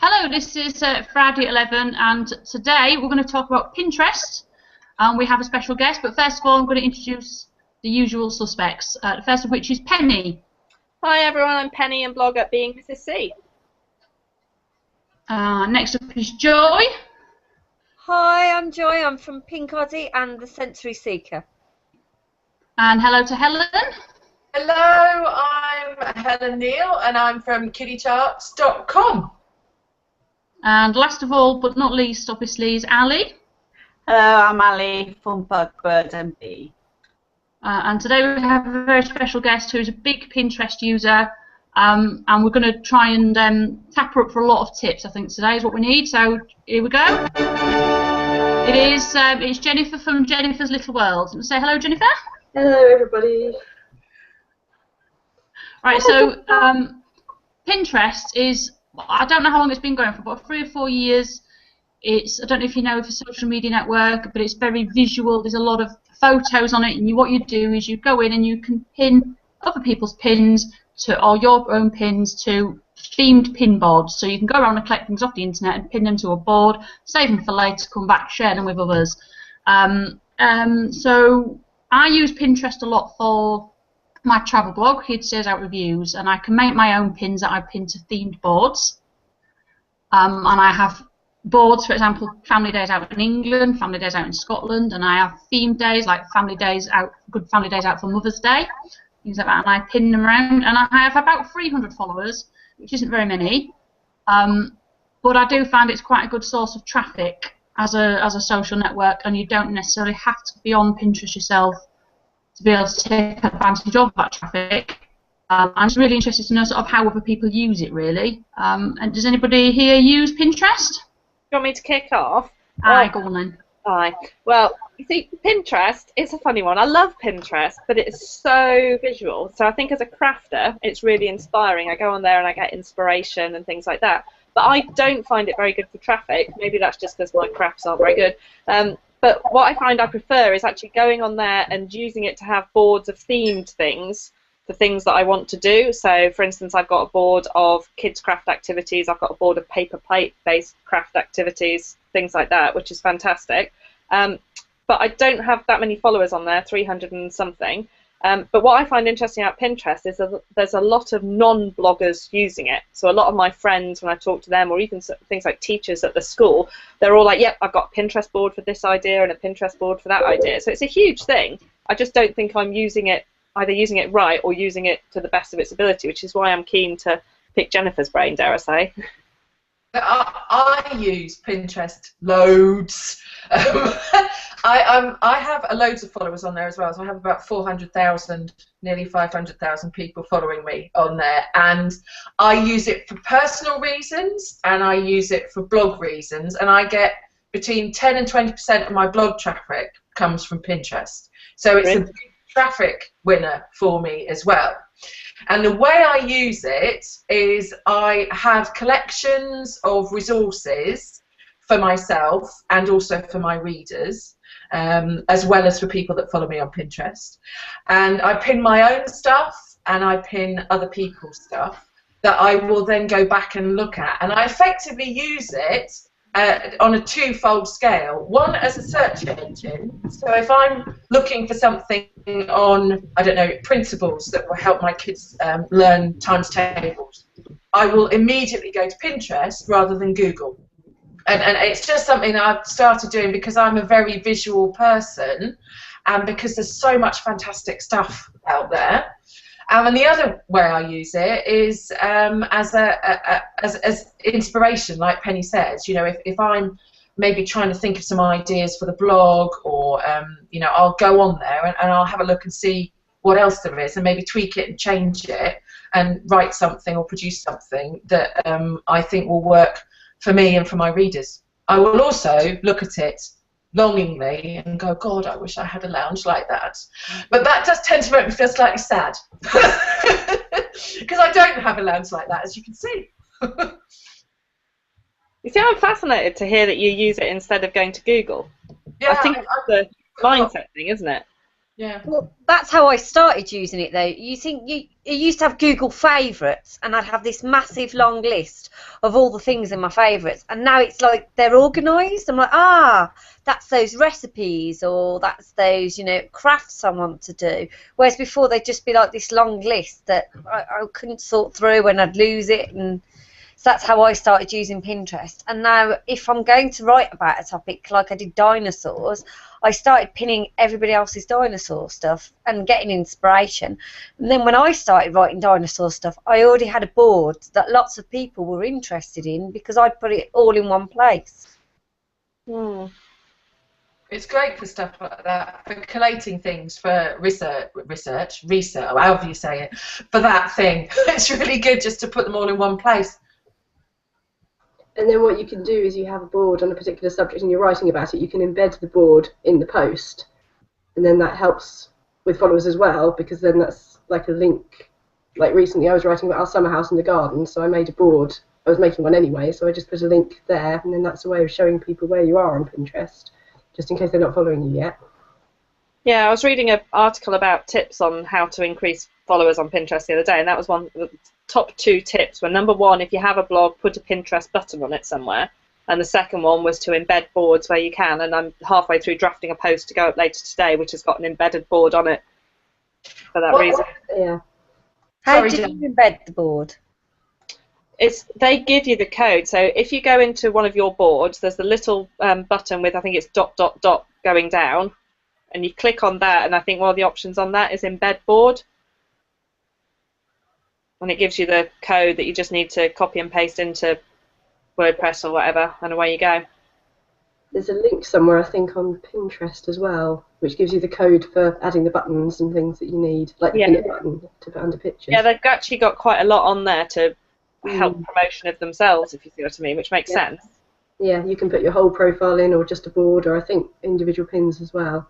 Hello, this is Friday at 11, and today we're going to talk about Pinterest. We have a special guest, but first of all I'm going to introduce the usual suspects, the first of which is Penny. Hi everyone, I'm Penny and blog at Being Mrs. C. Next up is Joy. Hi, I'm Joy, I'm from Pink Oddie and the Sensory Seeker. And hello to Helen. Hello, I'm Helen Neal and I'm from kittycharts.com. And last of all, but not least, obviously, is Ali. Hello, I'm Ali from Bugbird and Bee. And today we have a very special guest who's a big Pinterest user, and we're going to try and tap her up for a lot of tips. I think today is what we need. So here we go. It's Jennifer from Jennifer's Little World. Say hello, Jennifer. Hello, everybody. Right. So Pinterest is, I don't know how long it's been going for, but 3 or 4 years. I don't know if you know, it's a social media network, but it's very visual. There's a lot of photos on it, and what you do is you go in and you can pin other people's pins or your own pins to themed pin boards. So you can go around and collect things off the internet and pin them to a board, save them for later, come back, share them with others. So I use Pinterest a lot for my travel blog, Kids Says Out Reviews, and I can make my own pins that I pin to themed boards. And I have boards, for example, family days out in England, family days out in Scotland, and I have themed days like family days out, good family days out for Mother's Day, things like that, and I pin them around. And I have about 300 followers, which isn't very many, but I do find it's quite a good source of traffic as a social network, and you don't necessarily have to be on Pinterest yourself to be able to take advantage of that traffic. I'm just really interested to know sort of how other people use it, really. And does anybody here use Pinterest? You want me to kick off? Aye, go on then. Aye. Well, you see, Pinterest, it's a funny one. I love Pinterest, but it's so visual. So I think as a crafter, it's really inspiring. I go on there and I get inspiration and things like that. But I don't find it very good for traffic. Maybe that's just because my crafts aren't very good. But what I find I prefer is actually going on there and using it to have boards of themed things for things that I want to do. So, for instance, I've got a board of kids' craft activities. I've got a board of paper plate-based craft activities, things like that, which is fantastic. But I don't have that many followers on there, 300 and something. But what I find interesting about Pinterest is that there's a lot of non-bloggers using it. So a lot of my friends, when I talk to them, or even things like teachers at the school, they're all like, yep, I've got a Pinterest board for this idea and a Pinterest board for that idea. So it's a huge thing. I just don't think I'm using it, either using it right or using it to the best of its ability, which is why I'm keen to pick Jennifer's brain, dare I say. I use Pinterest loads. I have loads of followers on there as well, so I have about 400,000, nearly 500,000 people following me on there, and I use it for personal reasons and I use it for blog reasons, and I get between 10 and 20% of my blog traffic comes from Pinterest, so it's a big traffic winner for me as well. And the way I use it is I have collections of resources for myself and also for my readers, as well as for people that follow me on Pinterest. And I pin my own stuff and I pin other people's stuff that I will then go back and look at. And I effectively use it on a twofold scale. One, as a search engine. So if I'm looking for something on, I don't know, principles that will help my kids learn times tables, I will immediately go to Pinterest rather than Google. And it's just something that I've started doing because I'm a very visual person and because there's so much fantastic stuff out there. And the other way I use it is as inspiration, like Penny says. You know, if I'm maybe trying to think of some ideas for the blog, or you know, I'll go on there and I'll have a look and see what else there is, and maybe tweak it and change it and write something or produce something that I think will work for me and for my readers. I will also look at it longingly and go, God, I wish I had a lounge like that. But that does tend to make me feel slightly sad because I don't have a lounge like that, as you can see. You see, I'm fascinated to hear that you use it instead of going to Google. Yeah, I think it's a mindset thing, isn't it? Yeah. Well, that's how I started using it, though. You think you used to have Google Favourites, and I'd have this massive long list of all the things in my favourites, and now it's like they're organised. I'm like, that's those recipes, or that's those, crafts I want to do. Whereas before they'd just be like this long list that I couldn't sort through, and I'd lose it, and so that's how I started using Pinterest. And now if I'm going to write about a topic, like I did dinosaurs, I started pinning everybody else's dinosaur stuff and getting inspiration. And then when I started writing dinosaur stuff, I already had a board that lots of people were interested in because I put it all in one place. It's great for stuff like that, for collating things, for research, or however you say it, for that thing. It's really good just to put them all in one place. And then what you can do is you have a board on a particular subject and you're writing about it, you can embed the board in the post, and then that helps with followers as well, because then that's like a link. Like recently I was writing about our summer house in the garden, so I made a board. I was making one anyway, so I just put a link there, and then that's a way of showing people where you are on Pinterest, just in case they're not following you yet. Yeah, I was reading an article about tips on how to increase followers on Pinterest the other day, and that was one of the top 2 tips were, number 1, if you have a blog, put a Pinterest button on it somewhere, and the second one was to embed boards where you can, and I'm halfway through drafting a post to go up later today which has got an embedded board on it for that reason. Yeah. How did you embed the board? They give you the code, so if you go into one of your boards, there's the little button with, I think it's ... going down, and you click on that, and I think one of the options on that is embed board, and it gives you the code that you just need to copy and paste into WordPress or whatever, and away you go. There's a link somewhere, I think, on Pinterest as well, which gives you the code for adding the buttons and things that you need, like the pin it button to put under pictures. Yeah, they've actually got quite a lot on there to help promotion of themselves, if you see what I mean, which makes sense. Yeah, you can put your whole profile in, or just a board, or I think individual pins as well.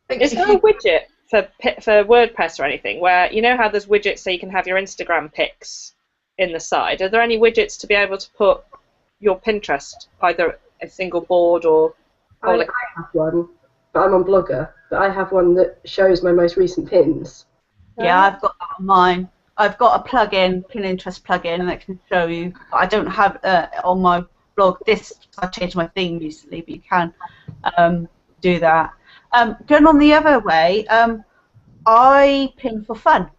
Is there a widget for WordPress or anything where, you know how there's widgets so you can have your Instagram pics in the side? Are there any widgets to be able to put your Pinterest, either a single board or... I have one, but I'm on Blogger, but I have one that shows my most recent pins. Yeah, I've got that on mine. I've got a plugin, Pinterest plugin, that can show you. I don't have on my blog this. I changed my theme recently, but you can do that. Going on the other way, I pin for fun.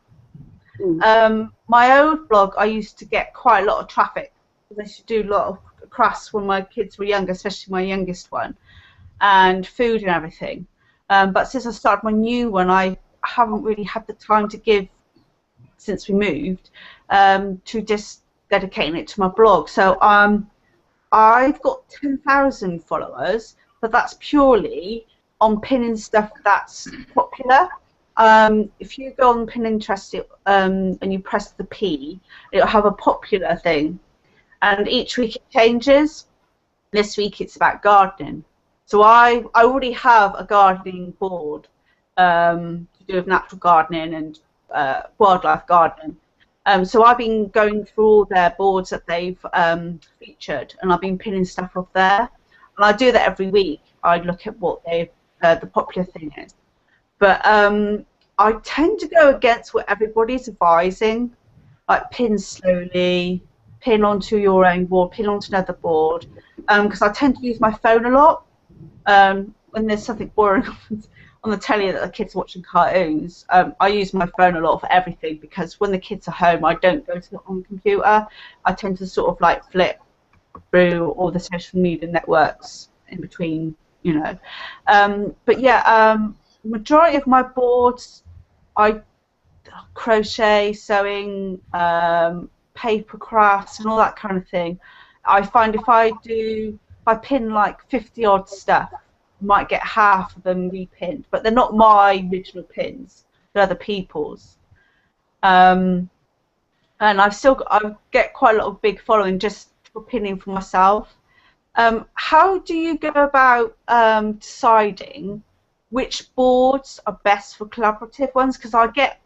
My old blog, I used to get quite a lot of traffic. I used to do a lot of crafts when my kids were younger, especially my youngest one, and food and everything. But since I started my new one, I haven't really had the time to give, since we moved, to just dedicating it to my blog. So I've got 10,000 followers, but that's purely on pinning stuff that's popular. If you go on Pinterest and you press the P, it'll have a popular thing, and each week it changes. This week it's about gardening. So I already have a gardening board to do with natural gardening and wildlife gardening. So I've been going through all their boards that they've featured, and I've been pinning stuff off there. And I do that every week. I look at what the popular thing is. But I tend to go against what everybody's advising, like pin slowly, pin onto your own board, pin onto another board, because I tend to use my phone a lot. When there's something boring on the telly that the kids are watching cartoons, I use my phone a lot for everything, because when the kids are home, I don't go on the computer. I tend to sort of like flip through all the social media networks in between, you know. But yeah, majority of my boards, I crochet, sewing, paper crafts, and all that kind of thing. I find if I pin like 50 odd stuff, I might get half of them repinned, but they're not my original pins, they're other people's. And I get quite a lot of big following just for pinning for myself. How do you go about deciding which boards are best for collaborative ones? Because I get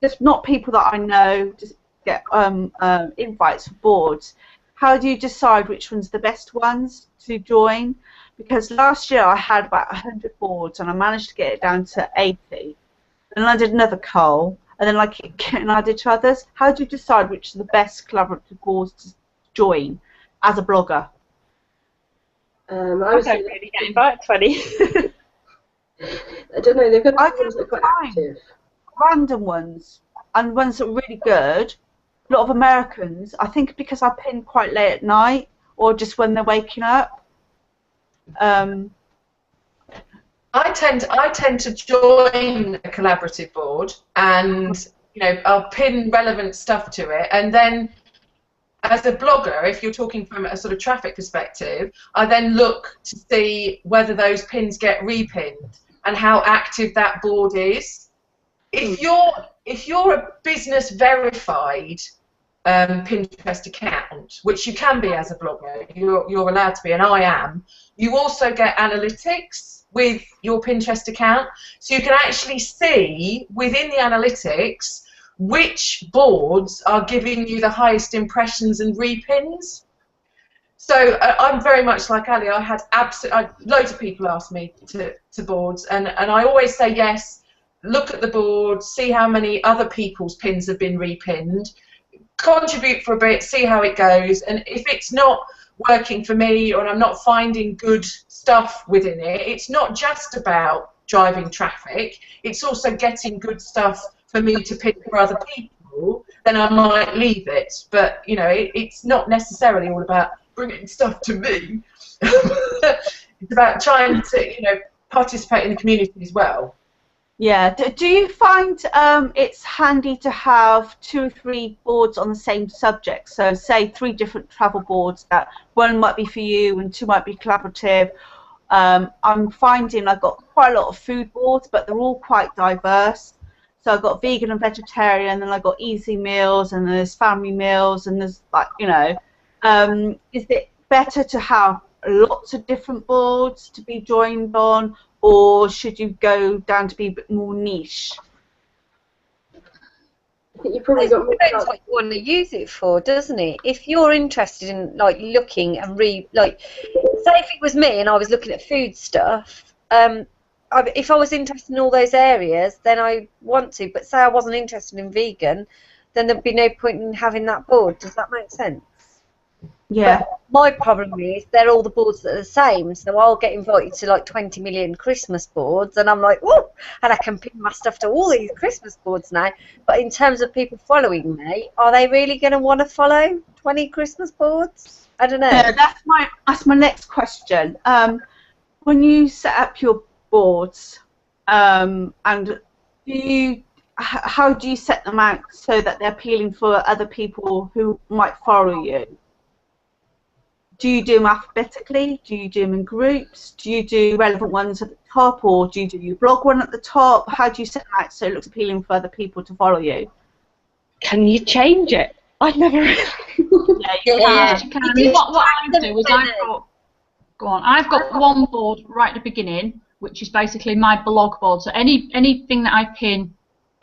just not people that I know, just get invites for boards. How do you decide which one's the best ones to join? because last year I had about 100 boards and I managed to get it down to 80. And I did another cull, and then and I did 2 others. How do you decide which are the best collaborative boards to join as a blogger? I I was don't really get invited to any. I don't know. They've got I ones that are quite find active. random ones and ones that are really good. A lot of Americans, I think because I pin quite late at night or just when they're waking up. I tend to join a collaborative board, and I'll pin relevant stuff to it, and then as a blogger, if you're talking from a sort of traffic perspective, I then look to see whether those pins get repinned and how active that board is. If you're a business verified Pinterest account, which you can be as a blogger, you're allowed to be, and I am. You also get analytics with your Pinterest account, so you can actually see within the analytics which boards are giving you the highest impressions and repins. So I'm very much like Ali. I had loads of people ask me to boards, and I always say yes. Look at the board, see how many other people's pins have been repinned, contribute for a bit, see how it goes, and if it's not working for me or I'm not finding good stuff within it, it's not just about driving traffic, it's also getting good stuff for me to pick for other people, then I might leave it. But it's not necessarily all about bringing stuff to me. It's about trying to participate in the community as well. Yeah. Do you find it's handy to have 2 or 3 boards on the same subject? So say 3 different travel boards, that one might be for you and 2 might be collaborative. I'm finding I've got quite a lot of food boards, but they're all quite diverse. So I've got vegan and vegetarian, and then I've got easy meals, and there's family meals, and there's is it better to have lots of different boards to be joined on, or should you go down to be a bit more niche? I think you probably got more. Depends what you want to use it for, doesn't it? If you're interested in looking and say if it was me and I was looking at food stuff, if I was interested in all those areas, then I want to. But say I wasn't interested in vegan, then there'd be no point in having that board. Does that make sense? Yeah. But my problem is they're all the boards that are the same, so I'll get invited to 20 million Christmas boards, and I'm like, oh, and I can pin my stuff to all these Christmas boards now. But in terms of people following me, are they really going to want to follow 20 Christmas boards? I don't know. Yeah, that's my next question. When you set up your boards, and how do you set them out so that they're appealing for other people who might follow you? Do you do them alphabetically? Do you do them in groups? Do you do relevant ones at the top, or do you do your blog one at the top? How do you set them out so it looks appealing for other people to follow you? Can you change it? I've never really. Yeah, you can. I mean, what I do is I've got one board right at the beginning, which is basically my blog board. So anything that I pin,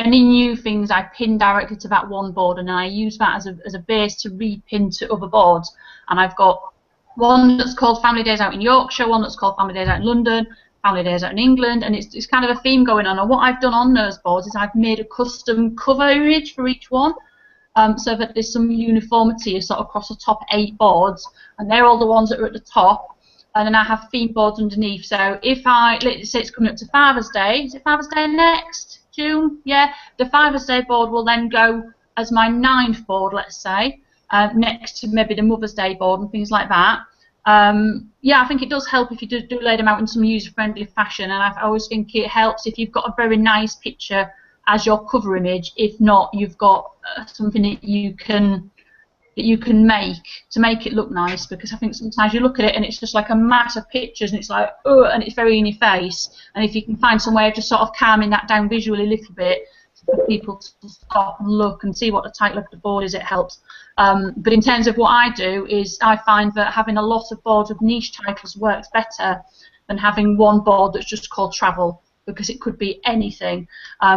any new things I pin directly to that one board, and then I use that as a base to repin to other boards. And I've got one that's called Family Days Out in Yorkshire, one that's called Family Days Out in London, Family Days Out in England, and it's kind of a theme going on. And what I've done on those boards is I've made a custom cover image for each one, so that there's some uniformity sort of across the top 8 boards, and they're all the ones that are at the top. And then I have theme boards underneath. So if let's say it's coming up to Father's Day, is it Father's Day next? June? Yeah. The Father's Day board will then go as my 9th board, let's say, next to maybe the Mother's Day board and things like that. Yeah, I think it does help if you do lay them out in some user-friendly fashion, and I always think it helps if you've got a very nice picture as your cover image. If not, you've got something that you can make to make it look nice, because I think sometimes you look at it and it's just like a mass of pictures and it's like, oh, and it's very in your face. And if you can find some way of just sort of calming that down visually a little bit for people to stop and look and see what the title of the board is, it helps. But in terms of what I do is I find that having a lot of boards with niche titles works better than having one board that's just called travel, because it could be anything.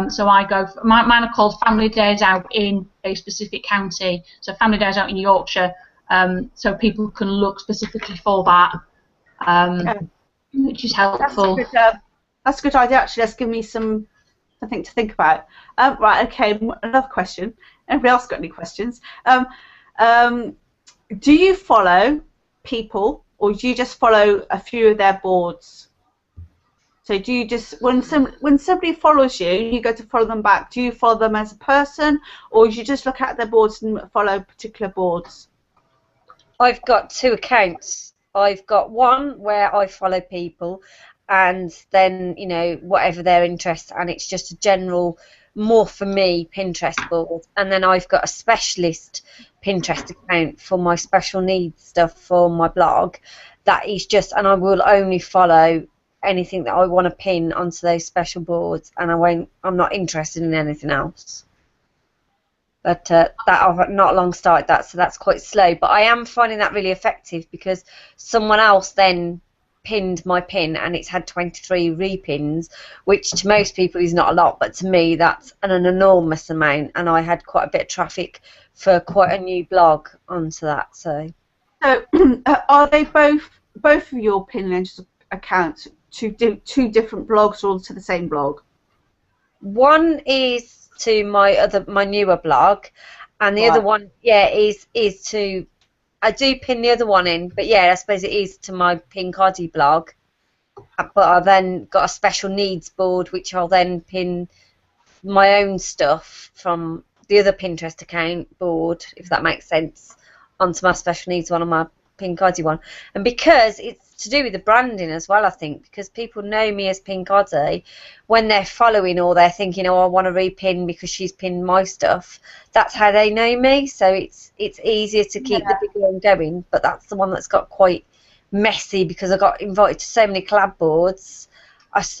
So I go, mine are called Family Days Out in a specific county, so Family Days Out in Yorkshire, so people can look specifically for that. which is helpful. That's a good idea, actually. That's given me something to think about. Right, okay, another question. Anybody else got any questions? Do you follow people, or do you just follow a few of their boards? So do you just, when somebody follows you, you go to follow them back, do you follow them as a person, or do you just look at their boards and follow particular boards? I've got 2 accounts. I've got one where I follow people, and then, you know, whatever their interests, and it's just a general, more for me, Pinterest board. And then I've got a specialist Pinterest account for my special needs stuff for my blog. That is just, and I will only follow anything that I want to pin onto those special boards, and I'm not interested in anything else. But that I've not long started that, so that's quite slow. But I am finding that really effective, because someone else then pinned my pin, and it's had 23 repins, which to most people is not a lot, but to me that's an enormous amount, and I had quite a bit of traffic for quite a new blog onto that. So are they both of your pin accounts to do 2 different blogs, or to the same blog? One is to my newer blog, and the other one, yeah, is to, I do pin the other one in, but yeah, I suppose it is to my Pincoddy blog. But I've then got a special needs board, which I'll then pin my own stuff from the other Pinterest account board, if that makes sense, onto my special needs one and my Pincoddy one. And because it's to do with the branding as well, I think, because people know me as Pincoddy, when they're following or they're thinking, oh, I want to repin because she's pinned my stuff, that's how they know me. So it's easier to keep the big one going, but that's the one that's got quite messy, because I got invited to so many collab boards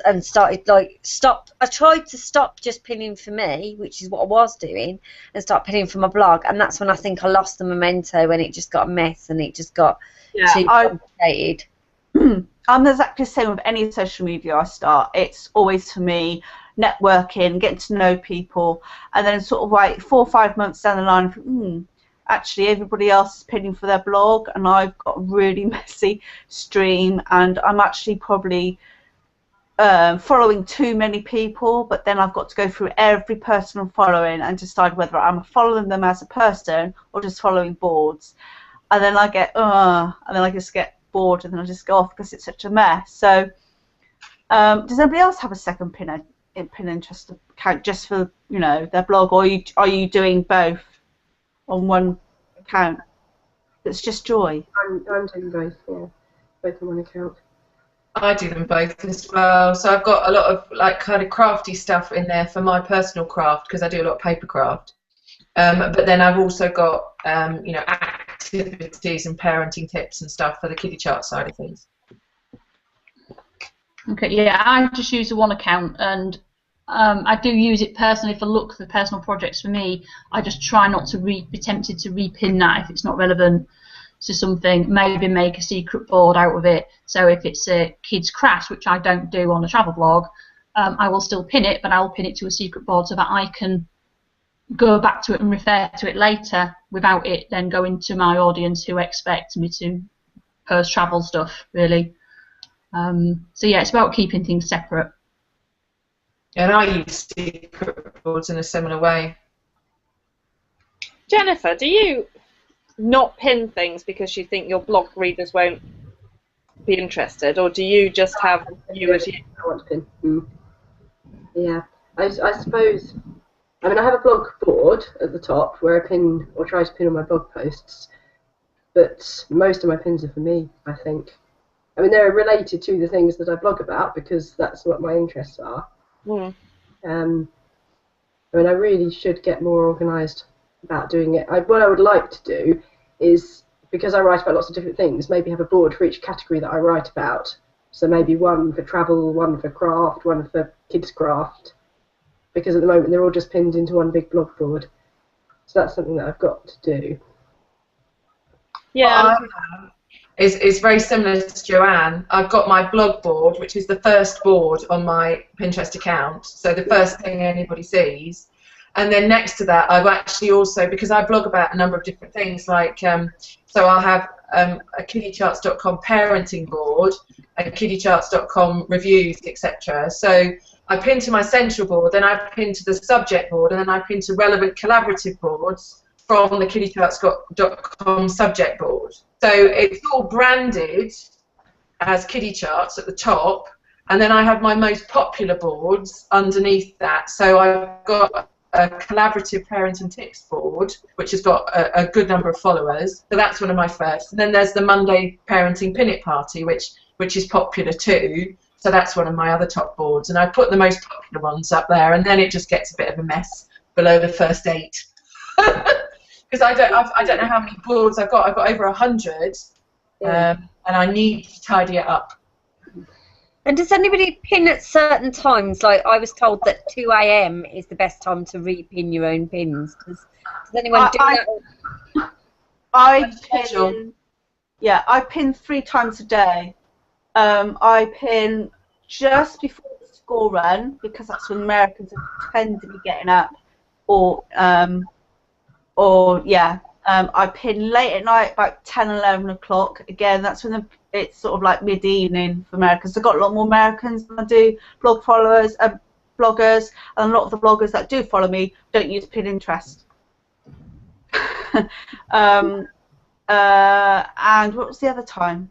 and started I tried to stop just pinning for me, which is what I was doing, and start pinning for my blog, and that's when I think I lost the memento, when it just got a mess and it just got too complicated. I'm exactly the same with any social media I start. It's always, for me, networking, getting to know people, and then sort of like 4 or 5 months down the line, actually everybody else is pinning for their blog, and I've got a really messy stream, and I'm actually probably following too many people, but then I've got to go through every person I'm following and decide whether I'm following them as a person or just following boards. And then I just get bored, and then I just go off because it's such a mess. So does anybody else have a second Pinterest account just for, you know, their blog, or are you doing both on one account? It's just Joy. I'm doing both, yeah, both on one account. I do them both as well. So I've got a lot of like kind of crafty stuff in there for my personal craft, because I do a lot of paper craft. But then I've also got you know, activities and parenting tips and stuff for the kiddie chart side of things. Okay, yeah, I just use the one account, and I do use it personally for look for personal projects for me. I just try not to be tempted to repin that if it's not relevant to something. Maybe make a secret board out of it. So if it's a kids craft, which I don't do on a travel blog, I will still pin it, but I'll pin it to a secret board so that I can go back to it and refer to it later without it then going to my audience who expect me to post travel stuff, really. So yeah, it's about keeping things separate. And I use secret boards in a similar way. Jennifer, do you not pin things because you think your blog readers won't be interested, or do you just have you as you? I want to pin. Yeah, I suppose. I mean, I have a blog board at the top where I pin or try to pin all my blog posts, but most of my pins are for me, I think. I mean, they're related to the things that I blog about, because that's what my interests are. Mm. I mean, I really should get more organised about doing it. What I would like to do is, because I write about lots of different things, maybe have a board for each category that I write about. So maybe one for travel, one for craft, one for kids craft, because at the moment they're all just pinned into one big blog board. So that's something that I've got to do. Yeah. Is very similar to Joanne. I've got my blog board, which is the first board on my Pinterest account, so the first thing anybody sees. And then next to that, I've actually also, because I blog about a number of different things, like, so I'll have a kiddiecharts.com parenting board, and kittycharts.com reviews, etc. So I pin to my central board, then I pin to the subject board, and then I pin to relevant collaborative boards from the kittycharts.com subject board. So it's all branded as Kitty Charts at the top, and then I have my most popular boards underneath that. So I've got a collaborative parent and tips board, which has got a good number of followers. So that's one of my first. And then there's the Monday Parenting Pin It Party, which is popular too. So that's one of my other top boards. And I put the most popular ones up there, and then it just gets a bit of a mess below the first 8. Because I don't know how many boards I've got. I've got over 100, and I need to tidy it up. And does anybody pin at certain times? Like I was told that 2 AM is the best time to repin your own pins. Does anyone do that? I pin 3 times a day. I pin just before the school run because that's when Americans tend to be getting up, I pin late at night, about 10, 11 o'clock. Again, that's when it's sort of like mid-evening for Americans. I've got a lot more Americans than I do bloggers, and a lot of the bloggers that do follow me don't use Pinterest. And what was the other time?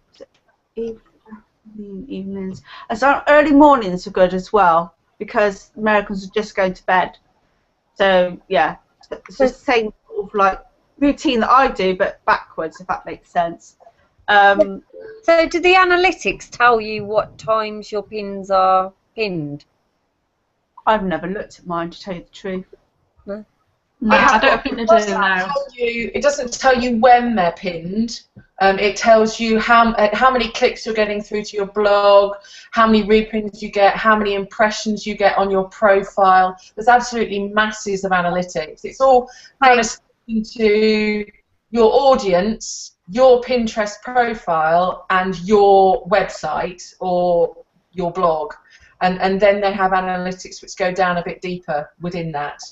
Evenings. And so early mornings are good as well because Americans are just going to bed. So yeah, it's the same sort of like routine that I do, but backwards, if that makes sense. So do the analytics tell you what times your pins are pinned? I've never looked at mine, to tell you the truth. No? I don't think they do now. It doesn't tell you when they're pinned. It tells you how many clicks you're getting through to your blog, how many repins you get, how many impressions you get on your profile. There's absolutely masses of analytics. It's all kind of speaking to your audience, your Pinterest profile, and your website or your blog. And then they have analytics which go down a bit deeper within that.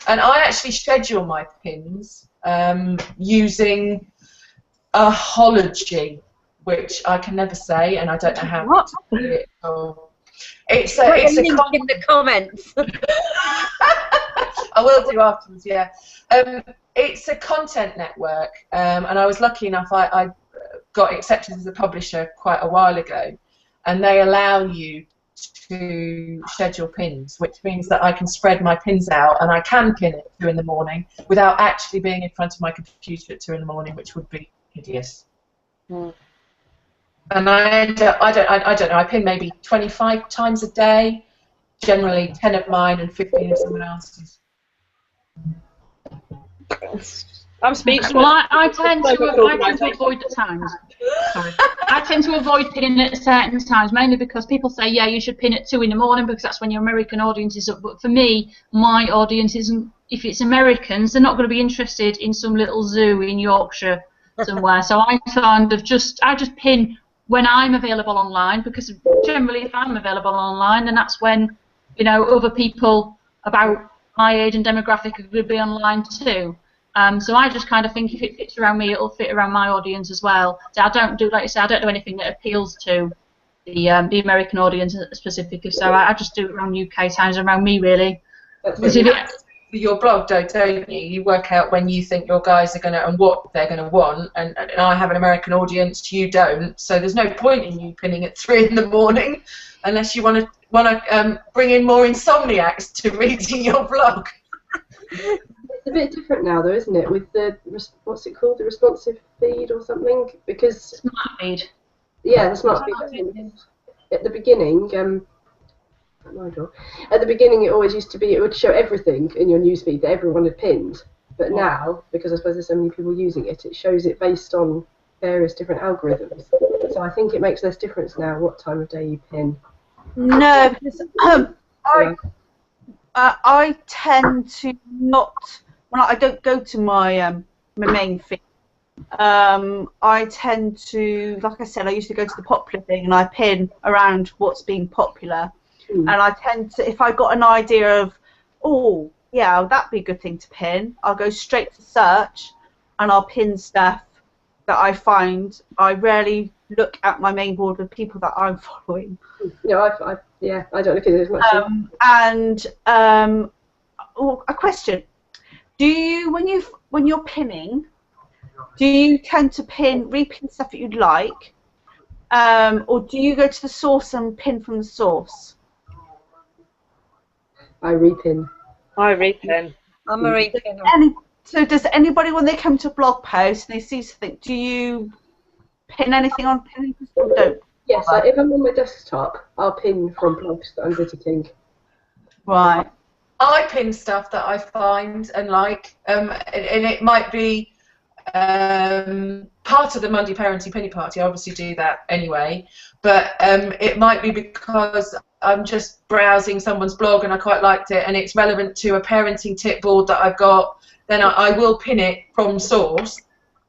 And I actually schedule my pins using a hology, which I can never say, and I don't know how to say it. It's a link in the comments. I will do afterwards, yeah. It's a content network, and I was lucky enough, I got accepted as a publisher quite a while ago, and they allow you to schedule pins, which means that I can spread my pins out, and I can pin at 2 in the morning without actually being in front of my computer at 2 in the morning, which would be hideous. And I don't know, I pin maybe 25 times a day, generally 10 of mine and 15 of someone else's. I'm speechless. Well, I tend to avoid the times. Sorry. I tend to avoid pinning at certain times, mainly because people say, yeah, you should pin at 2 in the morning because that's when your American audience is up. But for me, my audience isn't. If it's Americans, they're not going to be interested in some little zoo in Yorkshire somewhere. So I just pin when I'm available online, because generally if I'm available online, then that's when, you know, other people about my age and demographic are going to be online too. So I just kind of think if it fits around me, it'll fit around my audience as well. So I don't do, like I say, I don't do anything that appeals to the American audience specifically. So I just do it around UK times, around me really. For your blog, don't you? You work out when you think your guys are going to and what they're going to want. And I have an American audience, you don't. So there's no point in you pinning at 3 in the morning unless you want to bring in more insomniacs to reading your blog. It's a bit different now, though, isn't it? With the what's it called, the responsive feed or something? Because Smart feed. Yeah, the smart feed. At the beginning, at the beginning, it always used to be it would show everything in your newsfeed that everyone had pinned. But now, because I suppose there's so many people using it, it shows it based on various different algorithms. So I think it makes less difference now what time of day you pin. No, because I tend to not. Well, I don't go to my main feed. I tend to, like I said, I used to go to the popular thing and I pin around what's being popular. And I tend to, if I got an idea of, oh, yeah, that'd be a good thing to pin, I'll go straight to search and I'll pin stuff that I find I rarely look at my main board with people that I'm following. Yeah, I don't look at it as much. A question: do you, when you're pinning, do you tend to repin stuff that you'd like, or do you go to the source and pin from the source? I repin. I repin. I'm a repinner. So does anybody, when they come to a blog post and they see something, do you pin anything on pinning or don't? Yes, if I'm on my desktop, I'll pin from blogs that I'm visiting. Right. I pin stuff that I find and like, and it might be part of the Monday Parenting Penny Party. I obviously do that anyway, but it might be because I'm just browsing someone's blog and I quite liked it and it's relevant to a parenting tip board that I've got, then I will pin it from source.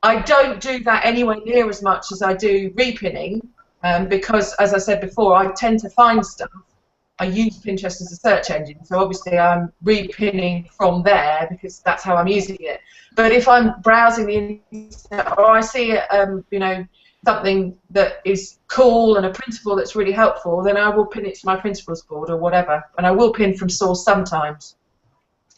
I don't do that anywhere near as much as I do repinning, because, as I said before, I tend to find stuff. I use Pinterest as a search engine, so obviously I'm repinning from there because that's how I'm using it. But if I'm browsing the internet or I see you know, something that is cool and a principle that's really helpful, then I will pin it to my principles board or whatever, and I will pin from source sometimes.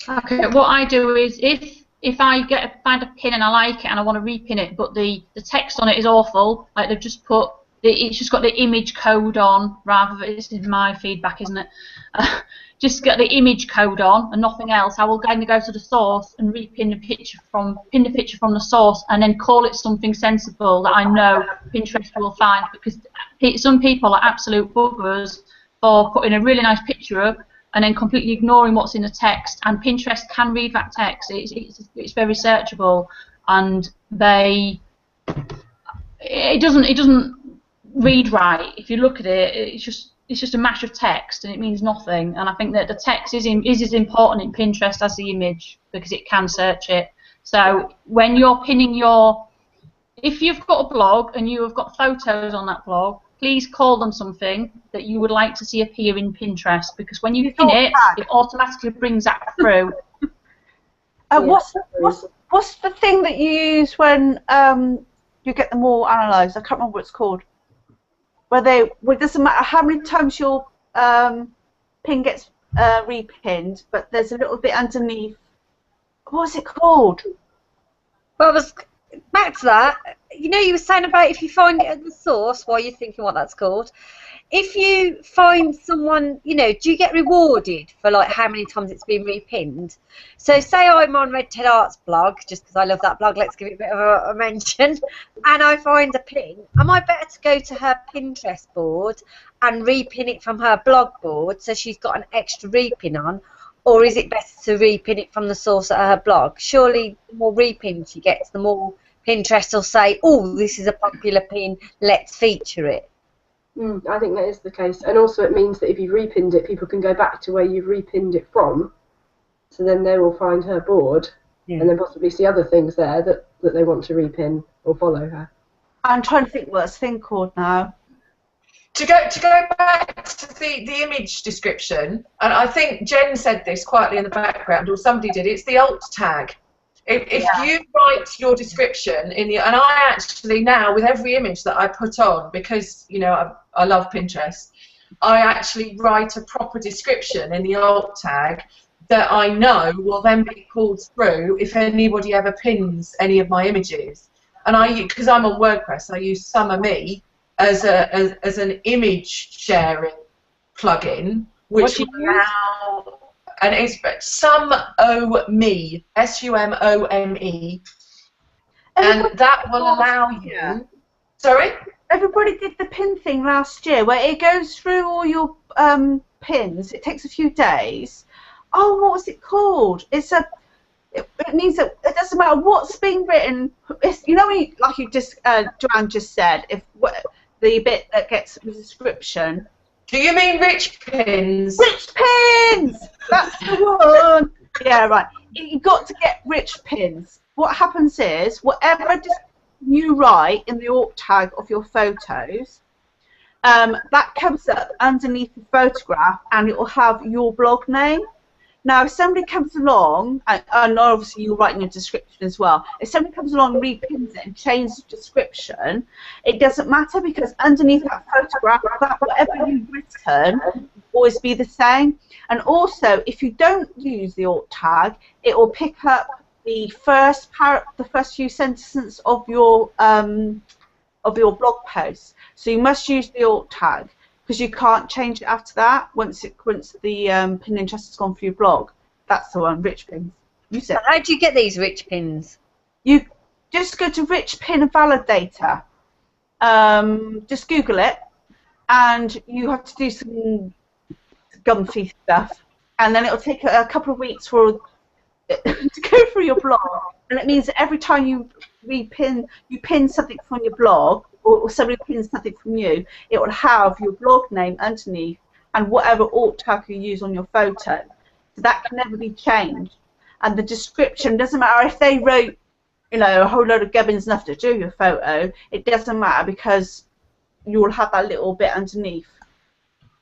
Okay, what I do is if I find a pin and I like it and I want to repin it, but the text on it is awful, like they've just put, it's just got the image code on, rather than, this is my feedback, isn't it? Just get the image code on and nothing else. I will go to the source and repin the picture from the source, and then call it something sensible that I know Pinterest will find, because some people are absolute buggers for putting a really nice picture up and then completely ignoring what's in the text. And Pinterest can read that text. It's very searchable, and it doesn't read right. If you look at it, it's just a mash of text and it means nothing. And I think that the text is as important in Pinterest as the image, because it can search it. So when you're pinning if you've got a blog and you have got photos on that blog, please call them something that you would like to see appear in Pinterest, because when you pin it, it automatically brings that through. What's the thing that you use when you get them all analysed? I can't remember what it's called. Where it doesn't matter how many times your pin gets repinned, but there's a little bit underneath. What's it called? Well, back to that. You know, you were saying about if you find it at the source, while you're thinking what that's called. If you find someone, you know, do you get rewarded for like how many times it's been repinned? So say I'm on Red Ted Art's blog, just because I love that blog, let's give it a bit of a mention, and I find a pin, am I better to go to her Pinterest board and repin it from her blog board so she's got an extra repin on, or is it better to repin it from the source at her blog? Surely the more repins she gets, the more Pinterest will say, oh, this is a popular pin, let's feature it. I think that is the case, and also it means that if you've repinned it, people can go back to where you've repinned it from, so then they will find her board, and then possibly see other things there that they want to repin or follow her. I'm trying to think what this thing called now. To go back to the image description, and I think Jen said this quietly in the background, or somebody did, it's the alt tag. If you write your description and I actually now, with every image that I put on, because you know I love Pinterest, I actually write a proper description in the alt tag that I know will then be pulled through if anybody ever pins any of my images. And because I'm on WordPress, I use Summer Me as an image sharing plugin, which will allow. And it's Sumome, SUMOME, and that will allow you. Sorry? Everybody did the pin thing last year, where it goes through all your pins. It takes a few days. Oh, what was it called? It means that it doesn't matter what's being written. You know, like Joanne just said, the bit that gets the description. Do you mean rich pins? Rich pins! That's the one! Yeah, right. You've got to get rich pins. What happens is, whatever you write in the alt tag of your photos, that comes up underneath the photograph, and it will have your blog name. Now, if somebody comes along, and obviously you're writing a description as well, if somebody comes along and repins it and changes the description, it doesn't matter because underneath that photograph, whatever you've written will always be the same. And also, if you don't use the alt tag, it will pick up the first few sentences of your blog post. So you must use the alt tag, because you can't change it after that once the pin interest has gone through your blog. That's the one, rich pins. You said. How do you get these rich pins? You just go to rich pin validator. Just Google it, and you have to do some gumpy stuff, and then it'll take a couple of weeks for to go through your blog. And it means that every time you pin something from your blog, or somebody pins something from you, it will have your blog name underneath and whatever alt tag you use on your photo. So that can never be changed. And the description doesn't matter if they wrote, a whole load of gubbins enough to do your photo. It doesn't matter because you will have that little bit underneath.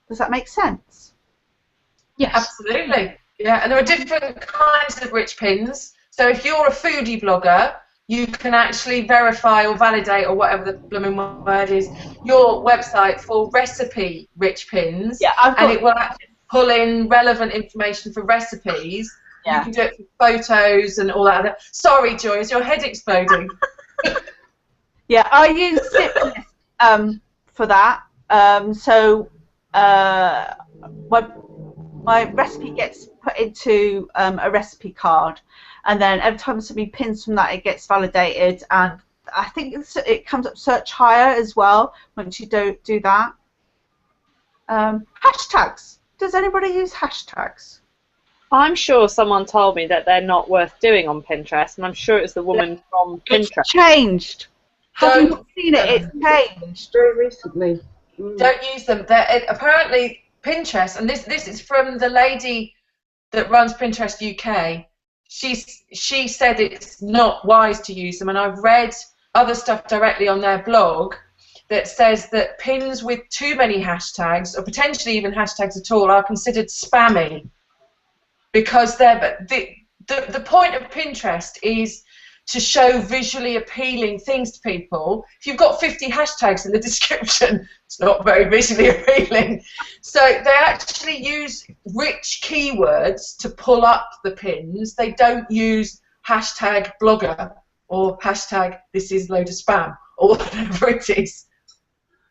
Does that make sense? Yes. Absolutely. Yeah, and there are different kinds of rich pins. So if you're a foodie blogger, you can actually verify or validate, or whatever the blooming word is, your website for recipe rich pins. Yeah, and it will actually pull in relevant information for recipes. Yeah. You can do it for photos and all that. Sorry, Joy, is your head exploding? Yeah, I use Zipness for that. My recipe gets put into a recipe card, and then every time somebody pins from that, it gets validated, and I think it comes up search higher as well once you do that. Hashtags. Does anybody use hashtags? I'm sure someone told me that they're not worth doing on Pinterest, and I'm sure it's the woman from Pinterest. It's changed. Have you not seen it? It's changed. Very recently. Don't use them. Apparently, Pinterest, and this is from the lady that runs Pinterest UK. She said it's not wise to use them, and I've read other stuff directly on their blog that says that pins with too many hashtags, or potentially even hashtags at all, are considered spammy, because the point of Pinterest is to show visually appealing things to people. If you've got 50 hashtags in the description, it's not very visually appealing. So they actually use rich keywords to pull up the pins. They don't use hashtag blogger or hashtag this is load of spam or whatever it is.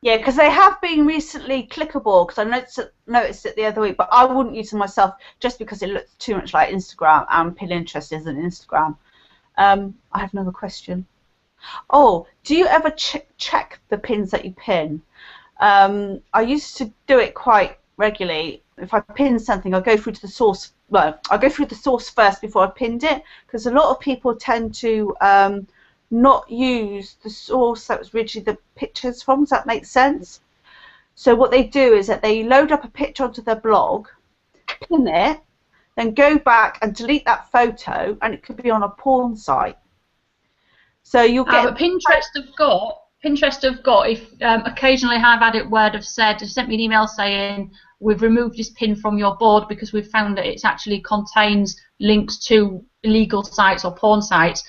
Yeah, because they have been recently clickable, because I noticed it the other week, but I wouldn't use them myself just because it looks too much like Instagram, and Pinterest isn't Instagram. I have another question. Oh, do you ever check the pins that you pin? I used to do it quite regularly. If I pin something, I go through to the source. Well, I go through the source first before I pinned it, because a lot of people tend to not use the source that was originally the pictures from. Does that make sense? So what they do is that they load up a picture onto their blog, pin it, then go back and delete that photo, and it could be on a porn site. So you'll get. But Pinterest have got. If occasionally I've had it where they've sent me an email saying we've removed this pin from your board because we've found that it actually contains links to illegal sites or porn sites.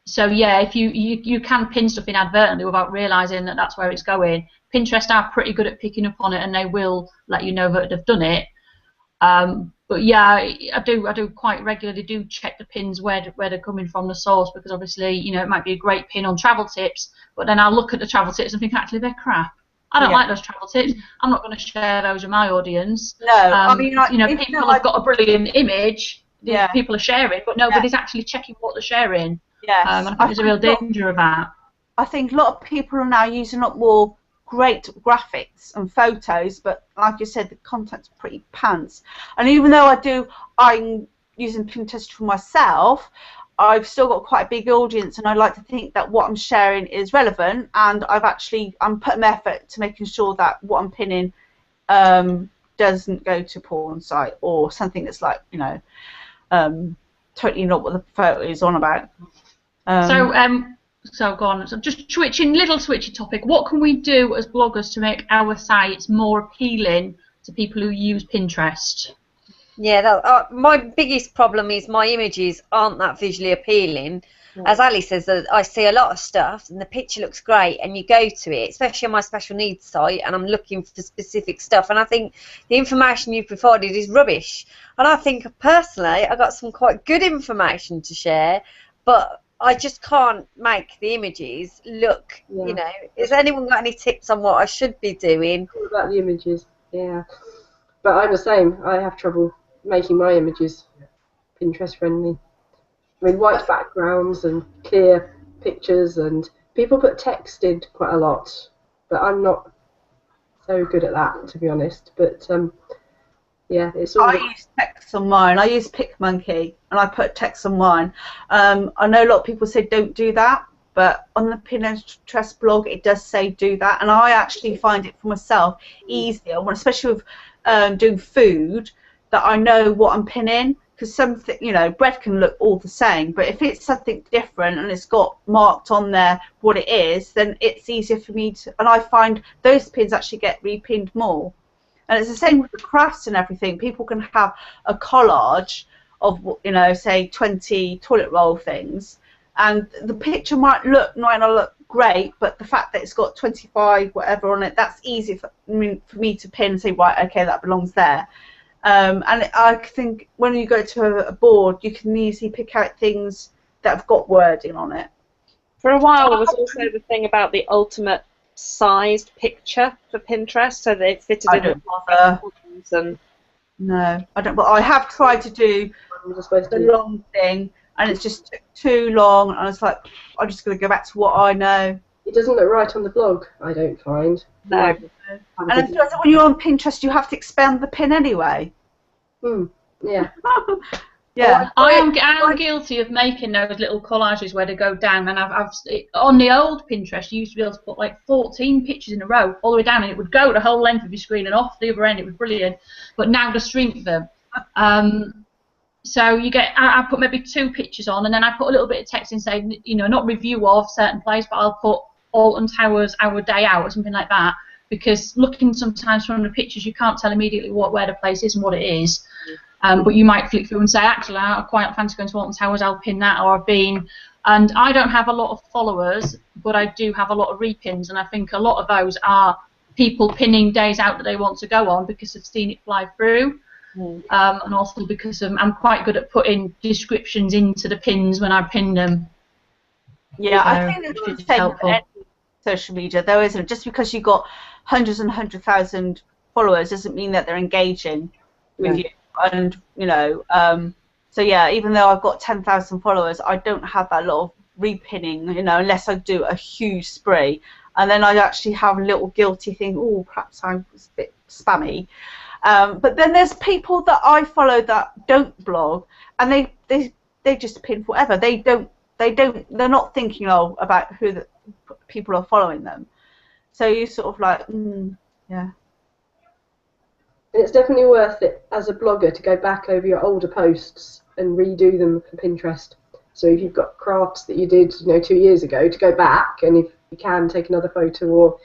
So yeah, if you can pin stuff inadvertently without realising that that's where it's going. Pinterest are pretty good at picking up on it, and they will let you know that they've done it. But yeah, I do quite regularly check the pins where they're coming from, the source, because obviously it might be a great pin on travel tips, but then I'll look at the travel tips and think actually they're crap. I don't like those travel tips. I'm not going to share those with my audience. No, I mean, people have got a brilliant image. Yeah. People are sharing, but nobody's actually checking what they're sharing. Yes. I think there's a real danger of that. I think a lot of people are now using a lot more great graphics and photos, but like you said, the content's pretty pants. And even though I'm using Pinterest for myself, I've still got quite a big audience, and I like to think that what I'm sharing is relevant, and I'm putting effort to making sure that what I'm pinning doesn't go to porn site or something that's like totally not what the photo is on about. So go on. So just switchy topic. What can we do as bloggers to make our sites more appealing to people who use Pinterest? Yeah, my biggest problem is my images aren't that visually appealing. As Ali says, I see a lot of stuff and the picture looks great, and you go to it, especially on my special needs site, and I'm looking for specific stuff, and I think the information you've provided is rubbish. And I think personally I got some quite good information to share, but I just can't make the images look, you know. Has anyone got any tips on what I should be doing? All about the images, yeah. But I'm the same. I have trouble making my images Pinterest friendly. I mean, white backgrounds and clear pictures, and people put text in quite a lot, but I'm not so good at that, to be honest. But yeah, it's all. I use text on mine. I use PicMonkey, and I put text on mine. I know a lot of people say don't do that, but on the Pinterest blog it does say do that, and I actually find it for myself easier, especially with doing food, that I know what I'm pinning. Because something, you know, bread can look all the same, but if it's something different and it's got marked on there what it is, then it's easier for me to. And I find those pins actually get repinned more. And it's the same with the crafts and everything. People can have a collage of, you know, say 20 toilet roll things, and the picture might not look great, but the fact that it's got 25 whatever on it, that's easy for me to pin and say, right, okay, that belongs there. And I think when you go to a board, you can easily pick out things that have got wording on it. For a while, there was also the thing about the ultimate sized picture for Pinterest, so they fitted in with and no, I don't. But I have tried to do the long thing, and it's just took too long. And I was like, I'm just going to go back to what I know. It doesn't look right on the blog, I don't find. no. And I feel like when you're on Pinterest, you have to expand the pin anyway. Yeah. Yeah. I am guilty of making those little collages where they go down, and I've on the old Pinterest you used to be able to put like 14 pictures in a row all the way down, and it would go the whole length of your screen and off the other end. It was brilliant, but now they shrink them. So you get, I put maybe 2 pictures on, and then I put a little bit of text in saying, you know, not review of certain place, but I'll put Alton Towers our day out or something like that. Because looking sometimes from the pictures, you can't tell immediately where the place is and what it is. But you might flick through and say, actually, I quite fancy going to Alton Towers, I'll pin that, or I've been. And I don't have a lot of followers, but I do have a lot of repins, and I think a lot of those are people pinning days out that they want to go on because they've seen it fly through. And also because I'm quite good at putting descriptions into the pins when I pin them. Yeah, So, I think it's the same for any social media, though, isn't it? Just because you've got hundreds and 100,000 followers doesn't mean that they're engaging with you. And, you know, so yeah, even though I've got 10,000 followers, I don't have that lot of repinning, you know, unless I do a huge spree. And then I actually have a little guilty thing, oh, perhaps I was a bit spammy. But then there's people that I follow that don't blog, and they just pin forever. They're not thinking about who the people are following them. So you sort of like, yeah. And it's definitely worth it as a blogger to go back over your older posts and redo them for Pinterest. So if you've got crafts that you did, you know, 2 years ago, to go back, and if you can, take another photo, or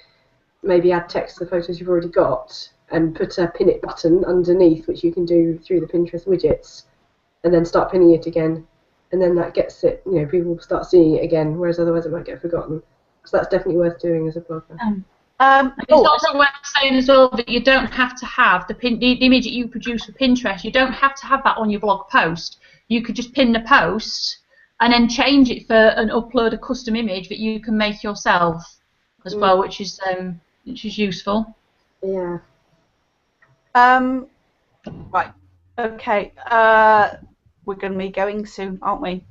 maybe add text to the photos you've already got, and put a pin it button underneath, which you can do through the Pinterest widgets, and then start pinning it again. And then that gets it, you know, people start seeing it again, whereas otherwise it might get forgotten. So that's definitely worth doing as a blogger. It's also worth saying as well that you don't have to have the image that you produce for Pinterest. You don't have to have that on your blog post. You could just pin the post and then change it and upload a custom image that you can make yourself as well, which is useful. Yeah. Right. Okay. We're going to be going soon, aren't we?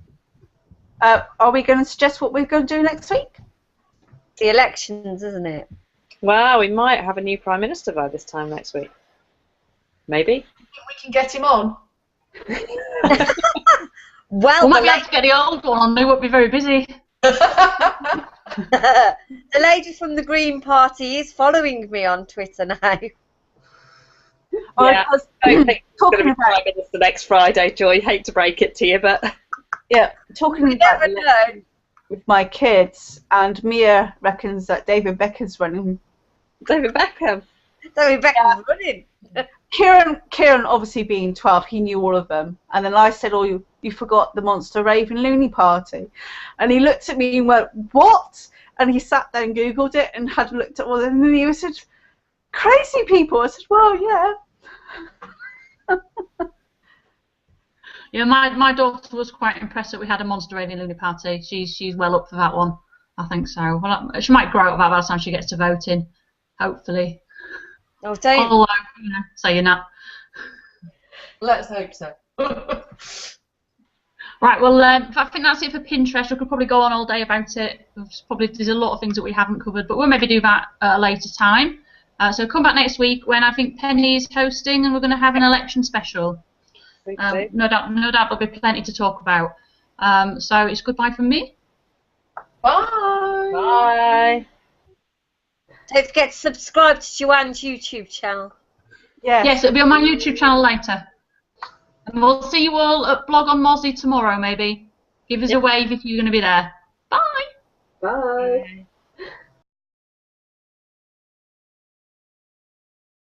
Are we going to suggest what we're going to do next week? The elections, isn't it? Wow, we might have a new Prime Minister by this time next week. Maybe. We can get him on. Well, We might be able to get the old one on. They won't be very busy. the lady from the Green Party is following me on Twitter now. Yeah, I was I don't think it's going to talking be about, Prime Minister next Friday, Joy. Hate to break it to you, but yeah, talking You about never know. with my kids, and Mia reckons that David Beckham's running. David Beckham. David Beckham's running. Kieran, obviously being 12, he knew all of them. And then I said, "Oh, you forgot the Monster Raven Looney Party," and he looked at me and went, "What?" And he sat there and Googled it and had looked at all of them, and he said, "Crazy people." I said, "Well, yeah." Yeah, my daughter was quite impressed that we had a Monster Raven Looney Party. She's well up for that one. I think so. Well, she might grow up by the time she gets to voting, hopefully. Oh, don't. Although, saying that. Let's hope so. Right, well, I think that's it for Pinterest. We could probably go on all day about it. There's a lot of things that we haven't covered, but we'll maybe do that at a later time. So come back next week when I think Penny's hosting, and we're going to have an election special. No doubt there'll be plenty to talk about. So it's goodbye from me. Bye. Bye. Don't forget to subscribe to Joanne's YouTube channel. Yes, it'll be on my YouTube channel later. And we'll see you all at Blog on Mozzie tomorrow, maybe. Give us a wave if you're going to be there. Bye. Bye.